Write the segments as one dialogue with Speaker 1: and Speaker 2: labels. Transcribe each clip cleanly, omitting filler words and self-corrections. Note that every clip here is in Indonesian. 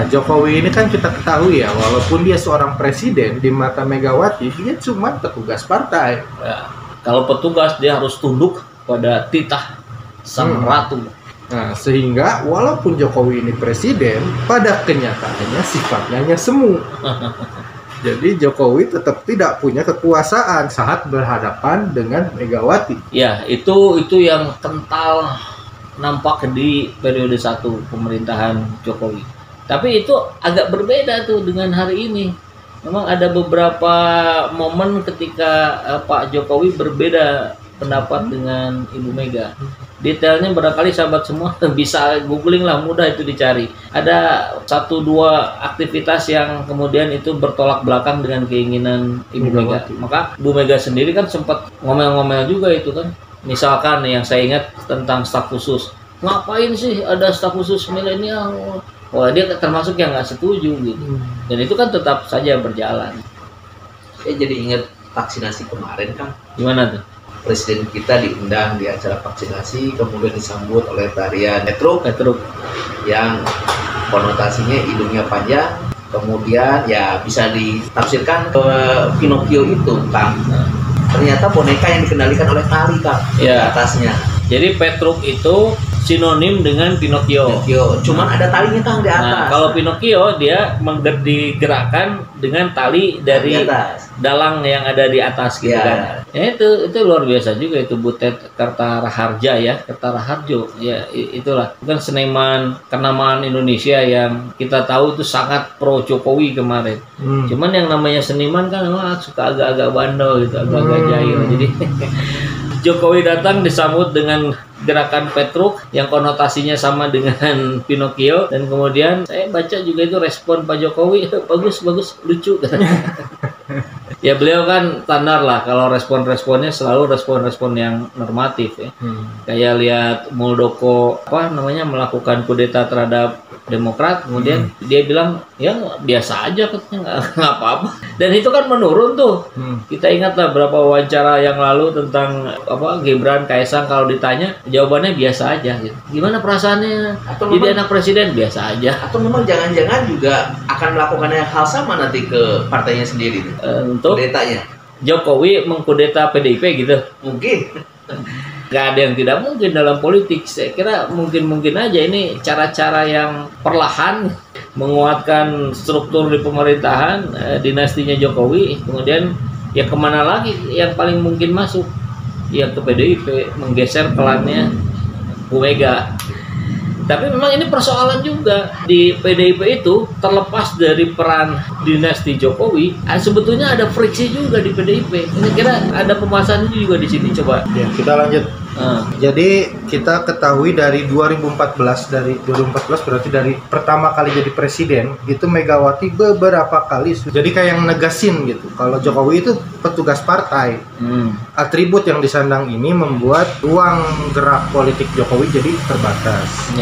Speaker 1: Jokowi ini kan kita ketahui ya, walaupun dia seorang presiden, di mata Megawati dia cuma petugas partai.
Speaker 2: Ya, kalau petugas dia harus tunduk pada titah sang ratu.
Speaker 1: Nah, sehingga walaupun Jokowi ini presiden, pada kenyataannya sifatnya hanya semu. Jadi Jokowi tetap tidak punya kekuasaan saat berhadapan dengan Megawati.
Speaker 2: Ya, itu yang kental nampak di periode 1 pemerintahan Jokowi. Tapi itu agak berbeda tuh dengan hari ini. Memang ada beberapa momen ketika Pak Jokowi berbeda pendapat dengan Ibu Mega. Detailnya barangkali sahabat semua bisa googling lah, mudah itu dicari. Ada 1-2 aktivitas yang kemudian itu bertolak belakang dengan keinginan Ibu Mega. Maka Bu Mega sendiri kan sempat ngomel-ngomel juga itu kan. Misalkan yang saya ingat tentang staf khusus. Ngapain sih ada staf khusus milenial? Wah, dia termasuk yang nggak setuju gitu. Dan itu kan tetap saja berjalan.
Speaker 3: Saya jadi ingat vaksinasi kemarin kan.
Speaker 2: Gimana tuh?
Speaker 3: Presiden kita diundang di acara vaksinasi, kemudian disambut oleh tarian Petruk yang konotasinya hidungnya panjang, kemudian ya bisa ditafsirkan ke Pinocchio itu, Kang. Ternyata boneka yang dikendalikan oleh tali, Kang, di atasnya.
Speaker 2: Jadi Petruk itu sinonim dengan Pinocchio.
Speaker 3: Cuman ada talinya, Kang, di atas.
Speaker 2: Nah, kalau Pinocchio dia digerakkan dengan tali dari dalang yang ada di atas gitu kan. Ya itu luar biasa juga itu Butet Kertaraharja ya, Kertaraharjo. Ya itulah. Bukan seniman kenamaan Indonesia yang kita tahu itu sangat pro Jokowi kemarin. Cuman yang namanya seniman kan memang suka agak-agak bandel gitu, agak-agak jahil. Jadi Jokowi datang disambut dengan gerakan Petruk yang konotasinya sama dengan Pinocchio, dan kemudian saya baca juga itu respon Pak Jokowi bagus lucu. Ya beliau kan standar lah kalau respon-responnya selalu respon-respon yang normatif ya. Kayak lihat Muldoko melakukan kudeta terhadap Demokrat, kemudian dia bilang ya biasa aja katanya, nggak apa-apa. Dan itu kan menurun tuh. Kita ingat lah berapa wawancara yang lalu tentang Gibran, Kaisang, kalau ditanya jawabannya biasa aja gitu. Gimana perasaannya jadi anak presiden? Biasa aja.
Speaker 3: Atau memang jangan-jangan juga akan melakukan hal sama nanti ke partainya sendiri
Speaker 2: untuk kudetanya. Jokowi mengkudeta PDIP gitu.
Speaker 3: Mungkin.
Speaker 2: Gak ada yang tidak mungkin dalam politik. Saya kira mungkin aja ini cara-cara yang perlahan menguatkan struktur di pemerintahan dinastinya Jokowi. Kemudian ya kemana lagi yang paling mungkin masuk? Ya ke PDIP, menggeser pelannya Bu Mega. Tapi memang ini persoalan juga di PDIP itu, terlepas dari peran dinasti Jokowi, sebetulnya ada friksi juga di PDIP. Ini kira ada pembahasan ini juga di sini, coba.
Speaker 1: Ya, kita lanjut. Jadi kita ketahui dari 2014 berarti dari pertama kali jadi presiden itu Megawati beberapa kali jadi kayak yang negasin gitu kalau Jokowi itu petugas partai. Atribut yang disandang ini membuat ruang gerak politik Jokowi jadi terbatas.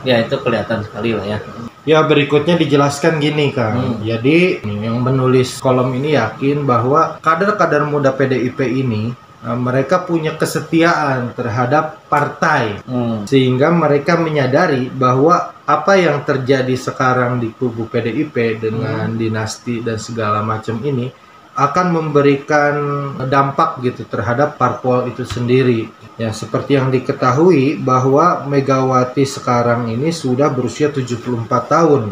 Speaker 2: Ya itu kelihatan sekali lah ya.
Speaker 1: Ya berikutnya dijelaskan gini Kang. Jadi yang menulis kolom ini yakin bahwa kader-kader muda PDIP ini mereka punya kesetiaan terhadap partai, sehingga mereka menyadari bahwa apa yang terjadi sekarang di kubu PDIP dengan dinasti dan segala macam ini akan memberikan dampak gitu terhadap parpol itu sendiri. Ya seperti yang diketahui bahwa Megawati sekarang ini sudah berusia 74 tahun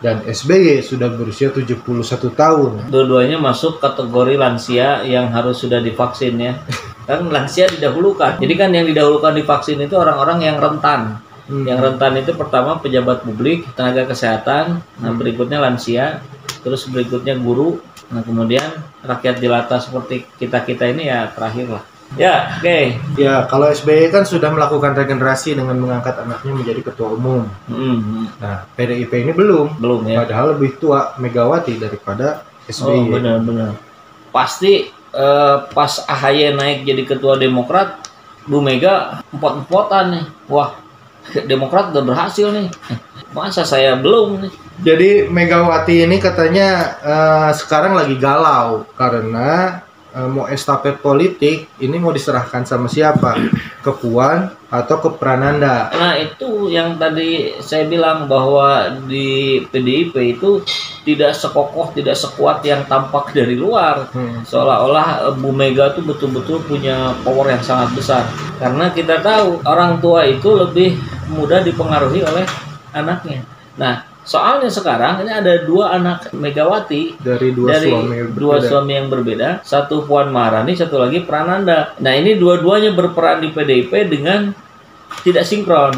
Speaker 1: dan SBY sudah berusia 71 tahun.
Speaker 2: Dua-duanya masuk kategori lansia yang harus sudah divaksin ya. Kan lansia didahulukan. Jadi kan yang didahulukan divaksin itu orang-orang yang rentan. Yang rentan itu pertama pejabat publik, tenaga kesehatan, nah berikutnya lansia, terus berikutnya guru, nah kemudian rakyat jelata seperti kita-kita ini ya terakhir lah. Ya, oke.
Speaker 1: Ya, kalau SBY kan sudah melakukan regenerasi dengan mengangkat anaknya menjadi ketua umum. Nah, PDIP ini belum ya. Padahal lebih tua Megawati daripada SBY.
Speaker 2: Oh, benar. Pasti pas AHY naik jadi ketua Demokrat, Bu Mega empot-empotan nih. Wah, Demokrat udah berhasil nih. Masa saya belum nih.
Speaker 1: Jadi Megawati ini katanya sekarang lagi galau karena mau estafet politik ini mau diserahkan sama siapa? Ke Puan atau ke Prananda?
Speaker 2: Nah itu yang tadi saya bilang bahwa di PDIP itu tidak sekokoh, tidak sekuat yang tampak dari luar. Seolah-olah Bu Mega itu betul-betul punya power yang sangat besar. Karena kita tahu orang tua itu lebih mudah dipengaruhi oleh anaknya. Nah, soalnya sekarang ini ada dua anak Megawati
Speaker 1: dari dua suami
Speaker 2: yang berbeda. Satu Puan Maharani, satu lagi Prananda. Nah, ini dua-duanya berperan di PDIP dengan tidak sinkron.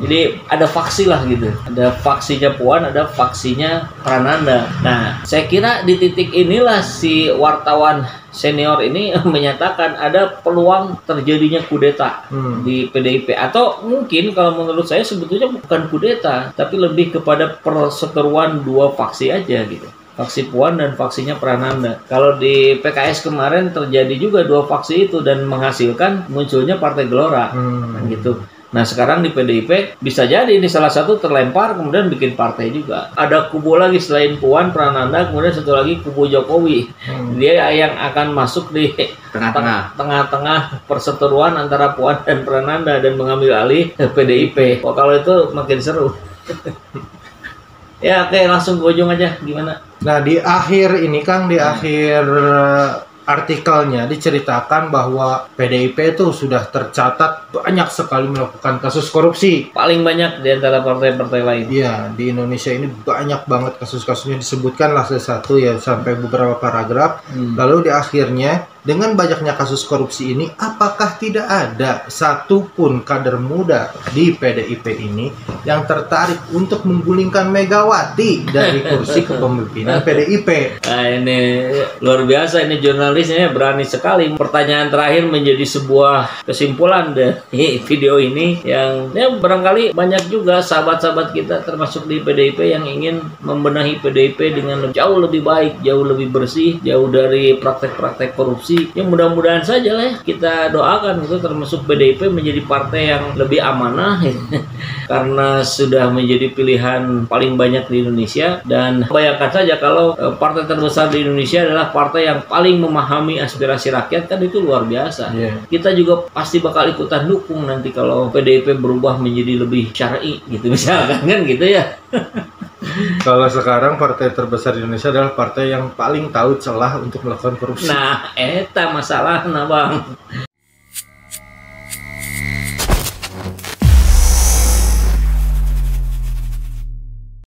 Speaker 2: Jadi ada faksi lah gitu. Ada faksinya Puan, ada faksinya Prananda. Nah, saya kira di titik inilah si wartawan senior ini menyatakan ada peluang terjadinya kudeta di PDIP. Atau mungkin kalau menurut saya sebetulnya bukan kudeta, tapi lebih kepada perseteruan dua faksi aja gitu. Faksi Puan dan faksinya Prananda. Kalau di PKS kemarin terjadi juga dua faksi itu dan menghasilkan munculnya Partai Gelora, gitu. Nah sekarang di PDIP bisa jadi ini salah satu terlempar kemudian bikin partai juga. Ada kubu lagi selain Puan, Prananda, kemudian satu lagi kubu Jokowi. Dia yang akan masuk di tengah-tengah perseteruan antara Puan dan Prananda dan mengambil alih PDIP. Oh, kalau itu makin seru. Ya oke, langsung ke ujung aja, gimana?
Speaker 1: Nah di akhir ini Kang, di akhir artikelnya diceritakan bahwa PDIP itu sudah tercatat banyak sekali melakukan kasus korupsi.
Speaker 2: Paling banyak di antara partai-partai lain.
Speaker 1: Iya, di Indonesia ini banyak banget kasus-kasusnya, disebutkan lah satu ya sampai beberapa paragraf. Lalu di akhirnya dengan banyaknya kasus korupsi ini, apakah tidak ada satupun kader muda di PDIP ini yang tertarik untuk menggulingkan Megawati dari kursi kepemimpinan PDIP?
Speaker 2: Nah, ini luar biasa, ini jurnalisnya berani sekali. Pertanyaan terakhir menjadi sebuah kesimpulan dari video ini yang ya barangkali banyak juga sahabat-sahabat kita termasuk di PDIP yang ingin membenahi PDIP dengan jauh lebih baik, jauh lebih bersih, jauh dari praktek-praktek korupsi. Ya mudah-mudahan saja lah ya, kita doakan itu termasuk PDIP menjadi partai yang lebih amanah karena sudah menjadi pilihan paling banyak di Indonesia. Dan bayangkan saja kalau partai terbesar di Indonesia adalah partai yang paling memahami aspirasi rakyat, kan itu luar biasa. Kita juga pasti bakal ikutan dukung nanti kalau PDIP berubah menjadi lebih syar'i gitu misalkan kan gitu ya.
Speaker 1: Kalau sekarang partai terbesar di Indonesia adalah partai yang paling tahu celah untuk melakukan korupsi.
Speaker 2: Nah, eta masalah, nah Bang.